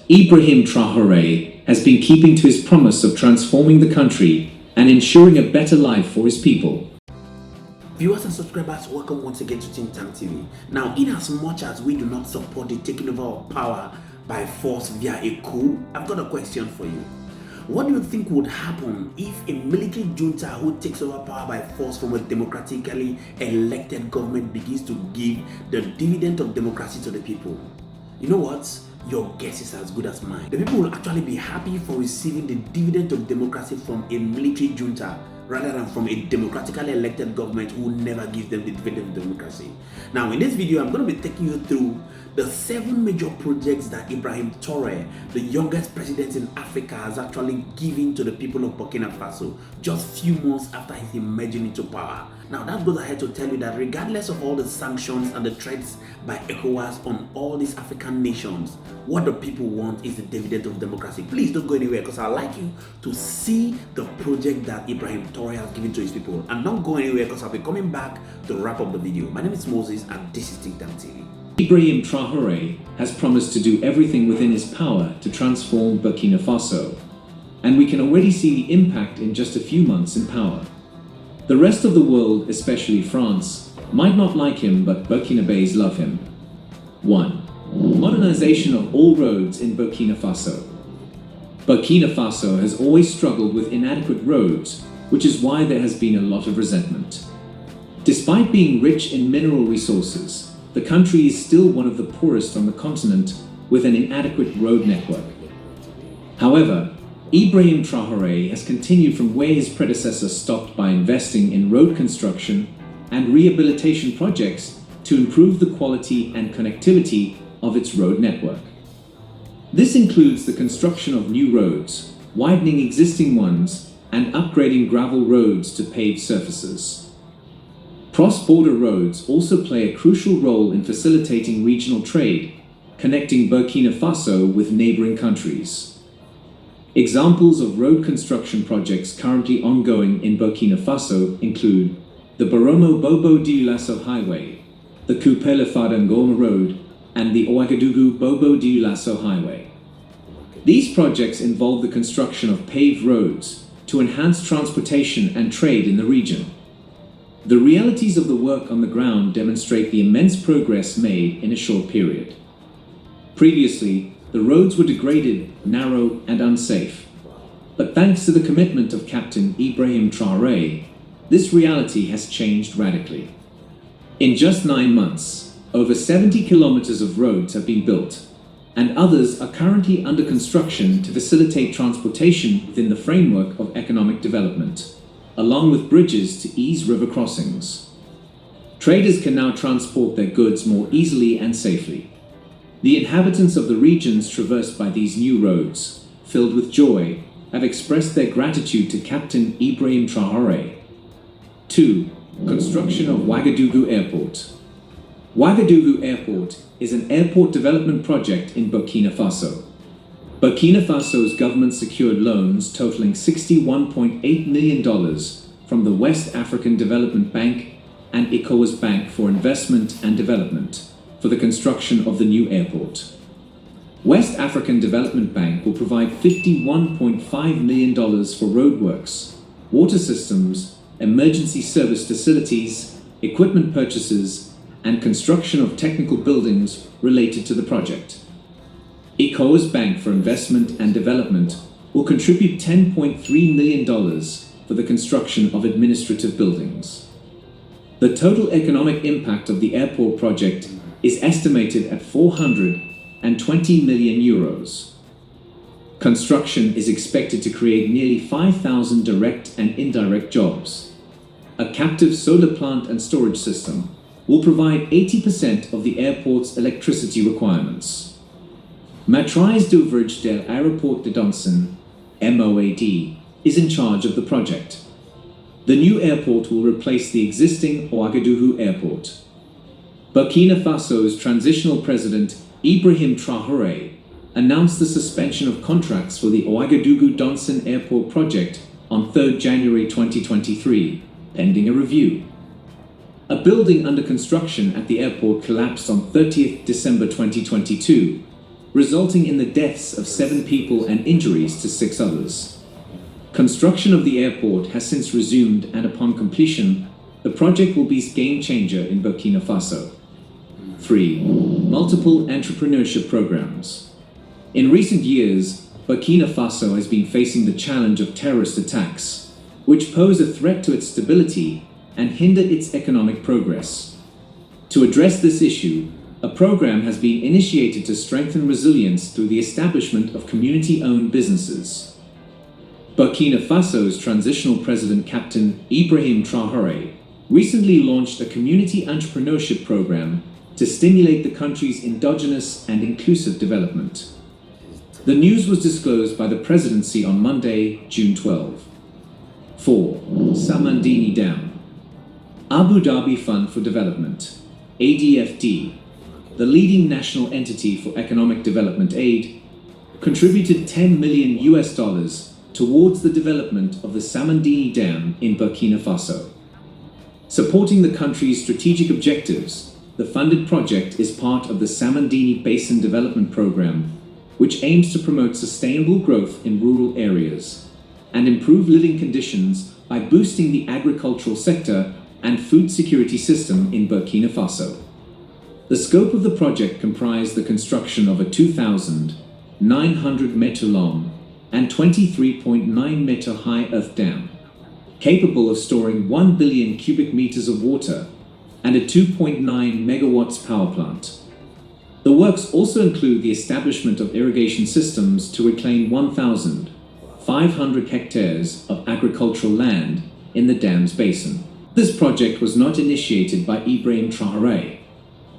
Ibrahim Traore has been keeping to his promise of transforming the country and ensuring a better life for his people. Viewers and subscribers, welcome once again to Think Tank TV. Now, in as much as we do not support the taking over of power by force via a coup, I've got a question for you. What do you think would happen if a military junta who takes over power by force from a democratically elected government begins to give the dividend of democracy to the people? You know what? Your guess is as good as mine. The people will actually be happy for receiving the dividend of democracy from a military junta rather than from a democratically elected government who never gives them the dividend of democracy. Now, in this video, I'm going to be taking you through the 7 major projects that Ibrahim Traore, the youngest president in Africa, has actually given to the people of Burkina Faso just few months after his emerging into power. Now, that goes ahead to tell you that regardless of all the sanctions and the threats by ECOWAS on all these African nations, what the people want is the dividend of democracy. Please don't go anywhere, because I'd like you to see the project that Ibrahim Traore has given to his people. And don't go anywhere, because I'll be coming back to wrap up the video. My name is Moses, and this is Think Tank TV. Ibrahim Traore has promised to do everything within his power to transform Burkina Faso, and we can already see the impact in just a few months in power. The rest of the world, especially France, might not like him, but Burkinabés love him. 1. Modernization of all roads in Burkina Faso. Burkina Faso has always struggled with inadequate roads, which is why there has been a lot of resentment. Despite being rich in mineral resources, the country is still one of the poorest on the continent, with an inadequate road network. However, Ibrahim Traore has continued from where his predecessor stopped by investing in road construction and rehabilitation projects to improve the quality and connectivity of its road network. This includes the construction of new roads, widening existing ones, and upgrading gravel roads to paved surfaces. Cross-border roads also play a crucial role in facilitating regional trade, connecting Burkina Faso with neighboring countries. Examples of road construction projects currently ongoing in Burkina Faso include the Boromo Bobo Dioulasso Highway, the Kupele Fadangoma Road, and the Ouagadougou Bobo Dioulasso Highway. These projects involve the construction of paved roads to enhance transportation and trade in the region. The realities of the work on the ground demonstrate the immense progress made in a short period. Previously, the roads were degraded, narrow, and unsafe. But thanks to the commitment of Captain Ibrahim Traore, this reality has changed radically. In just 9 months, over 70 kilometers of roads have been built, and others are currently under construction to facilitate transportation within the framework of economic development, along with bridges to ease river crossings. Traders can now transport their goods more easily and safely. The inhabitants of the regions traversed by these new roads, filled with joy, have expressed their gratitude to Captain Ibrahim Traore. 2. Construction of Ouagadougou Airport. Ouagadougou Airport is an airport development project in Burkina Faso. Burkina Faso's government secured loans totaling $61.8 million from the West African Development Bank and ECOWAS Bank for Investment and Development for the construction of the new airport. West African Development Bank will provide $51.5 million for roadworks, water systems, emergency service facilities, equipment purchases, and construction of technical buildings related to the project. ECOWAS Bank for Investment and Development will contribute $10.3 million for the construction of administrative buildings. The total economic impact of the airport project is estimated at 420 million euros. Construction is expected to create nearly 5,000 direct and indirect jobs. A captive solar plant and storage system will provide 80% of the airport's electricity requirements. Maîtrise d'ouvrage de l'Aéroport de Donson, MOAD, is in charge of the project. The new airport will replace the existing Ouagadougou Airport. Burkina Faso's transitional president, Ibrahim Traore, announced the suspension of contracts for the Ouagadougou-Donson Airport project on 3 January 2023, pending a review. A building under construction at the airport collapsed on 30th December 2022, resulting in the deaths of 7 people and injuries to 6 others. Construction of the airport has since resumed, and upon completion, the project will be a game changer in Burkina Faso. 3. Multiple entrepreneurship programs. In recent years, Burkina Faso has been facing the challenge of terrorist attacks, which pose a threat to its stability and hinder its economic progress. To address this issue, a program has been initiated to strengthen resilience through the establishment of community-owned businesses. Burkina Faso's transitional president, Captain Ibrahim Traore, recently launched a community entrepreneurship program to stimulate the country's endogenous and inclusive development. The news was disclosed by the presidency on Monday, June 12. 4. Samandini Dam. Abu Dhabi Fund for Development, ADFD, the leading national entity for economic development aid, contributed $10 million towards the development of the Samandini Dam in Burkina Faso. Supporting the country's strategic objectives, the funded project is part of the Samandini Basin Development Program, which aims to promote sustainable growth in rural areas and improve living conditions by boosting the agricultural sector and food security system in Burkina Faso. The scope of the project comprised the construction of a 2,900 meter long and 23.9 meter high earth dam, capable of storing 1 billion cubic meters of water, and a 2.9 megawatts power plant. The works also include the establishment of irrigation systems to reclaim 1,500 hectares of agricultural land in the dam's basin. This project was not initiated by Ibrahim Traore.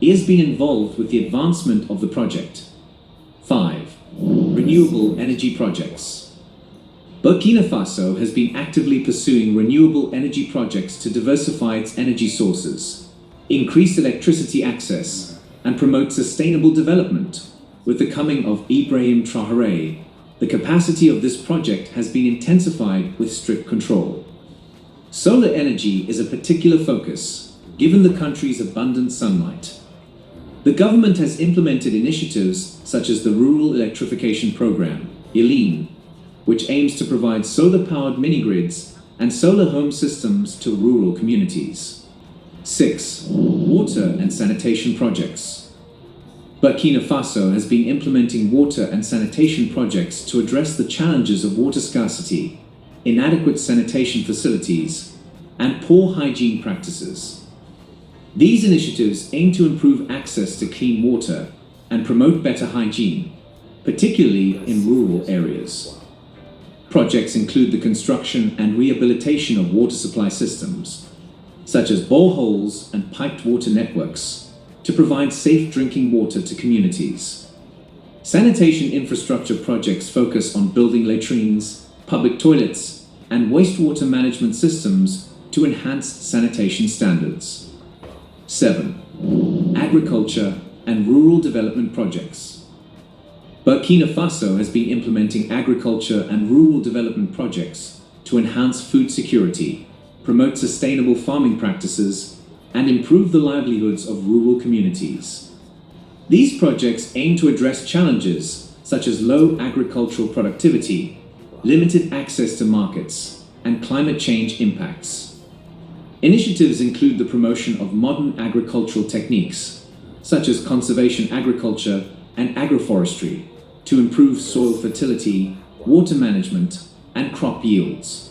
He has been involved with the advancement of the project. 5. Renewable energy projects. Burkina Faso has been actively pursuing renewable energy projects to diversify its energy sources, increase electricity access, and promote sustainable development. With the coming of Ibrahim Traore, the capacity of this project has been intensified with strict control. Solar energy is a particular focus, given the country's abundant sunlight. The government has implemented initiatives such as the Rural Electrification Program, ILEAN, which aims to provide solar-powered mini-grids and solar home systems to rural communities. 6. Water and sanitation projects. Burkina Faso has been implementing water and sanitation projects to address the challenges of water scarcity, inadequate sanitation facilities, and poor hygiene practices. These initiatives aim to improve access to clean water and promote better hygiene, particularly in rural areas. Projects include the construction and rehabilitation of water supply systems, such as boreholes and piped water networks, to provide safe drinking water to communities. Sanitation infrastructure projects focus on building latrines, public toilets, and wastewater management systems to enhance sanitation standards. 7. Agriculture and rural development projects. Burkina Faso has been implementing agriculture and rural development projects to enhance food security, promote sustainable farming practices, and improve the livelihoods of rural communities. These projects aim to address challenges such as low agricultural productivity, limited access to markets, and climate change impacts. Initiatives include the promotion of modern agricultural techniques, such as conservation agriculture and agroforestry, to improve soil fertility, water management, and crop yields.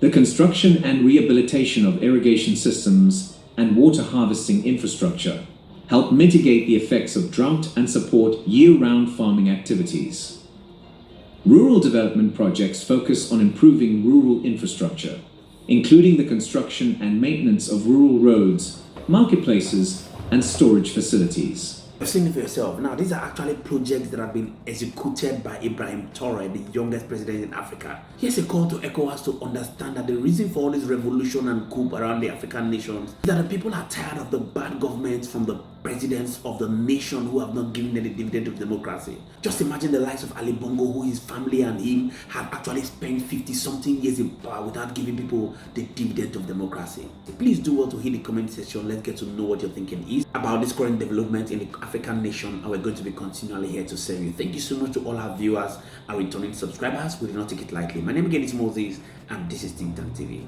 The construction and rehabilitation of irrigation systems and water harvesting infrastructure help mitigate the effects of drought and support year-round farming activities. Rural development projects focus on improving rural infrastructure, including the construction and maintenance of rural roads, marketplaces, and storage facilities. You've seen it for yourself. Now, these are actually projects that have been executed by Ibrahim Traore, the youngest president in Africa. Here's a call to ECOWAS to understand that the reason for all this revolution and coup around the African nations is that the people are tired of the bad governments from the presidents of the nation who have not given any dividend of democracy. Just imagine the likes of Ali Bongo, who his family and him have actually spent 50-something years in power without giving people the dividend of democracy. Please do well to hit the comment section. Let's get to know what your thinking is about this current development in the African nation, and we're going to be continually here to serve you. Thank you so much to all our viewers, our returning subscribers. We do not take it lightly. My name again is Moses, and this is Think Tank TV.